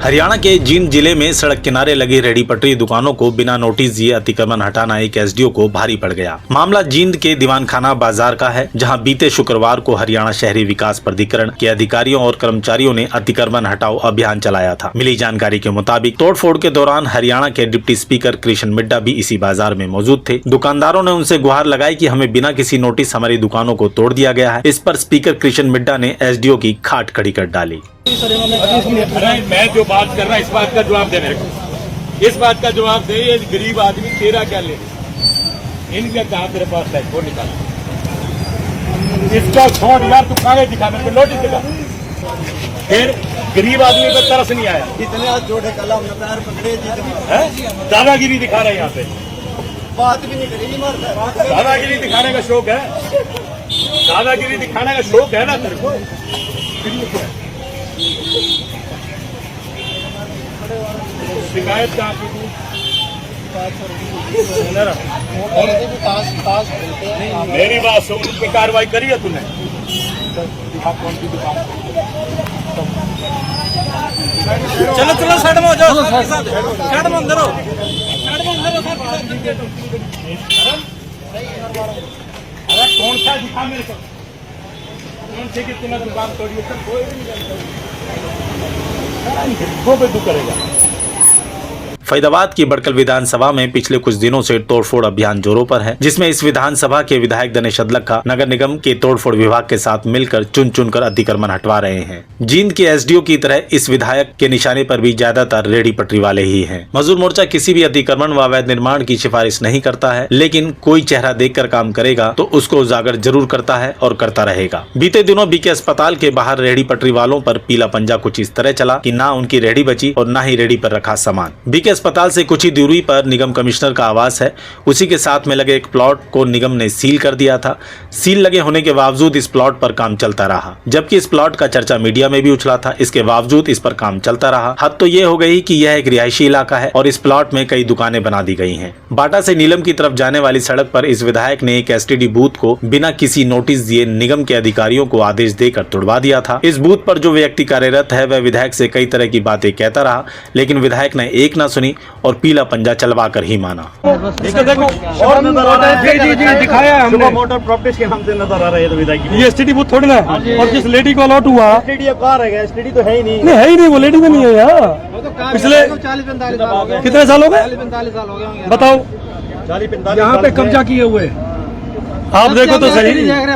हरियाणा के जींद जिले में सड़क किनारे लगी रेहड़ी पटरी दुकानों को बिना नोटिस दिए अतिक्रमण हटाना एक एसडीओ को भारी पड़ गया। मामला जींद के दीवानखाना बाजार का है, जहां बीते शुक्रवार को हरियाणा शहरी विकास प्राधिकरण के अधिकारियों और कर्मचारियों ने अतिक्रमण हटाओ अभियान चलाया था। मिली जानकारी के मुताबिक तोड़फोड़ के दौरान हरियाणा के डिप्टी स्पीकर कृष्ण मिड्डा भी इसी बाजार में मौजूद थे। दुकानदारों ने उनसे गुहार लगाई कि हमें बिना किसी नोटिस हमारी दुकानों को तोड़ दिया गया है। इस पर स्पीकर कृष्ण मिड्डा ने एसडीओ की खाट खड़ी कर डाली। मैं जो बात कर रहा हूँ इस बात का जवाब दे मेरे को, इस बात का जवाब दे। ये गरीब आदमी तेरा क्या ले, इनका कहा तेरे पास है वो निकाल, इसका छोड़ यार, तू कागज दिखा मेरे को, नोटिस दिखा। फिर गरीब आदमी को तरस नहीं आया, इतने हाथ जोड़े कल हमने पैर पकड़े, दादागिरी दिखा रहे हैं यहाँ पे, बात भी नहीं करेगी। दादागिरी दिखाने का शौक है, दादागिरी दिखाने का शौक है ना तेरे को। शिकायत कहाँ की थी? मेरी बात सुन, उस पर कार्रवाई करी है तूने? चलो चलो साइड में हो जाओ, साइड में अंदर हो, साइड में अंदर हो। अरे कौन सा दिखा मेरे को, कौन से कि तूने दुकान तोड़ी है? कोई भी नहीं करेगा। फरीदाबाद की बड़कल विधानसभा में पिछले कुछ दिनों से तोड़फोड़ अभियान जोरों पर है, जिसमें इस विधानसभा के विधायक दिनेश अदलखा नगर निगम के तोड़फोड़ विभाग के साथ मिलकर चुन चुनकर अतिक्रमण हटवा रहे हैं। जींद के एसडीओ की तरह इस विधायक के निशाने पर भी ज्यादातर रेहड़ी पटरी वाले ही हैं। मजदूर मोर्चा किसी भी अतिक्रमण व अवैध निर्माण की सिफारिश नहीं करता है, लेकिन कोई चेहरा देखकर काम करेगा तो उसको उजागर जरूर करता है और करता रहेगा। बीते दिनों बीके अस्पताल के बाहर रेहड़ी पटरी वालों पर पीला पंजा कुछ इस तरह चला कि ना उनकी रेहड़ी बची और ना ही रेहड़ी पर रखा सामान। बीके अस्पताल से कुछ ही दूरी पर निगम कमिश्नर का आवास है, उसी के साथ में लगे एक प्लॉट को निगम ने सील कर दिया था। सील लगे होने के बावजूद इस प्लॉट पर काम चलता रहा, जबकि इस प्लॉट का चर्चा मीडिया में भी उछला था। इसके बावजूद इस पर काम चलता रहा। हद तो ये हो गई कि यह एक रिहायशी इलाका है और इस प्लॉट में कई दुकानें बना दी गई हैं। बाटा से नीलम की तरफ जाने वाली सड़क पर इस विधायक ने एक एसटीडी बूथ को बिना किसी नोटिस दिए निगम के अधिकारियों को आदेश देकर तुड़वा दिया था। इस बूथ पर जो व्यक्ति कार्यरत है वह विधायक से कई तरह की बातें कहता रहा, लेकिन विधायक ने एक ना सुनी और पीला पंजा चलवा कर ही माना। देखो और नजर आ रहा है, दिखाया है हमने, मोटर प्रॉपर्टीज के नाम से नजर आ रहा है। तो विधायक ये एसटीडी बूथ थोड़ी ना, और जिस लेडी को अलॉट हुआ, एसटीडी अब कहाँ रह गया? एसटीडी तो है ही नहीं। है ही नहीं, वो लेडी में नहीं है यार। पिछले 40-45 साल हो गए। कितने साल हो गए? 40-45 साल हो गए। बताओ, 40-45 यहाँ पे कब्जा किए हुए आप देखो तो सही। कहाँ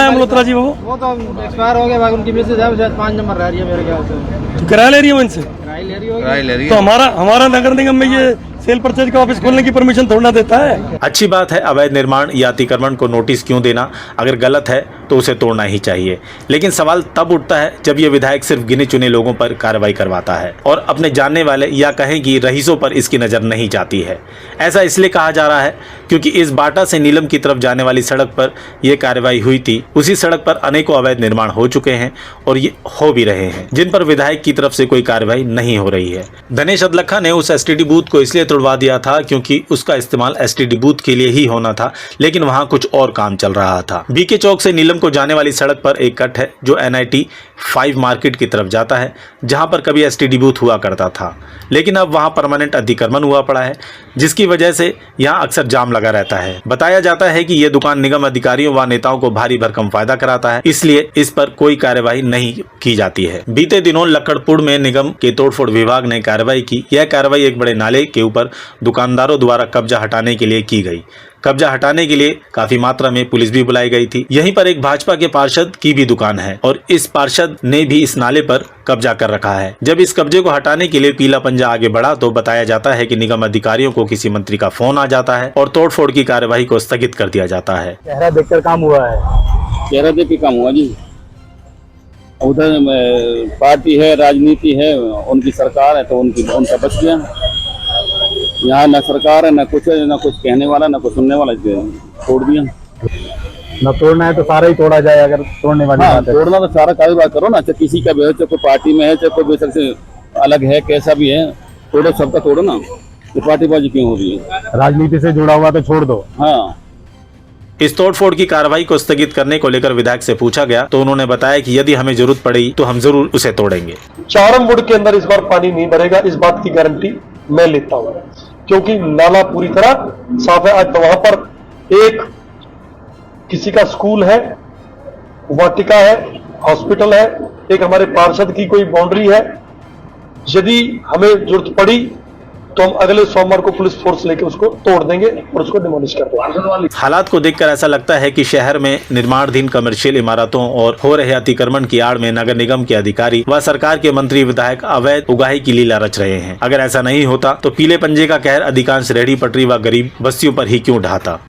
है मल्होत्रा जी? वो तो एक्सपायर हो गए, उनकी मिसेज है, शायद 5 नंबर रह रही है मेरे ख्याल से। किराया ले रही है इनसे? किराया ले रही होगी। तो हमारा नगर निगम में ये सेल परचेज का ऑफिस खोलने की परमिशन थोड़ा देता है। अच्छी बात है, अवैध निर्माण या अतिक्रमण को नोटिस क्यों देना? अगर गलत है तो उसे तोड़ना ही चाहिए। लेकिन सवाल तब उठता है जब ये विधायक सिर्फ गिने चुने लोगों पर कार्रवाई करवाता है और अपने जानने वाले या कहें कि रईसों पर इसकी नजर नहीं जाती है। ऐसा इसलिए कहा जा रहा है क्योंकि इस बाटा से नीलम की तरफ जाने वाली सड़क पर यह कार्रवाई हुई थी। उसी सड़क पर अनेकों अवैध निर्माण हो चुके हैं और ये हो भी रहे हैं, जिन पर विधायक की तरफ से कोई कार्रवाई नहीं हो रही है। दिनेश अदलखा ने उस एसटीडी बूथ को इसलिए तुड़वा दिया था क्योंकि उसका इस्तेमाल एसटीडी बूथ के लिए ही होना था, लेकिन वहां कुछ और काम चल रहा था। बीके चौक से नीलम को जाने वाली सड़क पर एक कट है जो NIT 5 मार्केट की तरफ जाता है, जहां पर कभी एसटीडी बूथ हुआ करता था, लेकिन अब वहां परमानेंट अतिक्रमण हुआ पड़ा है, जिसकी वजह से यहां अक्सर जाम लगा रहता है। बताया जाता है कि यह दुकान निगम अधिकारियों व नेताओं को भारी भरकम फायदा कराता है, इसलिए इस पर कोई कार्यवाही नहीं की जाती है। बीते दिनों लक्कड़पुर में निगम के तोड़फोड़ विभाग ने कार्रवाई की। यह कार्रवाई एक बड़े नाले के ऊपर दुकानदारों द्वारा कब्जा हटाने के लिए की गई। कब्जा हटाने के लिए काफी मात्रा में पुलिस भी बुलाई गई थी। यहीं पर एक भाजपा के पार्षद की भी दुकान है और इस पार्षद ने भी इस नाले पर कब्जा कर रखा है। जब इस कब्जे को हटाने के लिए पीला पंजा आगे बढ़ा तो बताया जाता है कि निगम अधिकारियों को किसी मंत्री का फोन आ जाता है और तोड़फोड़ की कार्यवाही को स्थगित कर दिया जाता है। चेहरा देखकर काम हुआ है, चेहरा देख के काम हुआ जी। उधर पार्टी है, राजनीति है, उनकी सरकार है तो उनका बच गया। यहाँ न सरकार है, न कुछ है, न कुछ कहने वाला, न कुछ सुनने वाला, छोड़ दिया। न तोड़ना है तो सारा ही तोड़ा जाए, अगर तोड़ने वाली बात है। तोड़ना तो सारा कारोबार करो ना, चाहे किसी का भी हो, चाहे कोई पार्टी में है, चाहे कोई बेशक से अलग है, कैसा भी है, तोड़ो, सबका तोड़ो ना। ये पार्टीबाजी क्यों हो रही है? राजनीति से जुड़ा हुआ तो छोड़ दो। हाँ, इस तोड़फोड़ की कार्रवाई को स्थगित करने को लेकर विधायक से पूछा गया तो उन्होंने बताया कि यदि हमें जरूरत पड़ी तो हम जरूर उसे तोड़ेंगे। चारम वुड के अंदर इस बार पानी नहीं भरेगा, इस बात की गारंटी मैं लेता हूं, क्योंकि नाला पूरी तरह साफ है। आज वहां पर एक किसी का स्कूल है, वाटिका है, हॉस्पिटल है, एक हमारे पार्षद की कोई बाउंड्री है। यदि हमें जरूरत पड़ी तो हम अगले सोमवार को पुलिस फोर्स लेकर उसको तोड़ देंगे और उसको डिमोलिश कर देंगे। हालात को देखकर ऐसा लगता है कि शहर में निर्माणाधीन कमर्शियल इमारतों और हो रहे अतिक्रमण की आड़ में नगर निगम के अधिकारी व सरकार के मंत्री विधायक अवैध उगाही की लीला रच रहे हैं। अगर ऐसा नहीं होता तो पीले पंजे का कहर अधिकांश रेहड़ी पटरी व गरीब बस्तियों पर ही क्यों ढाता।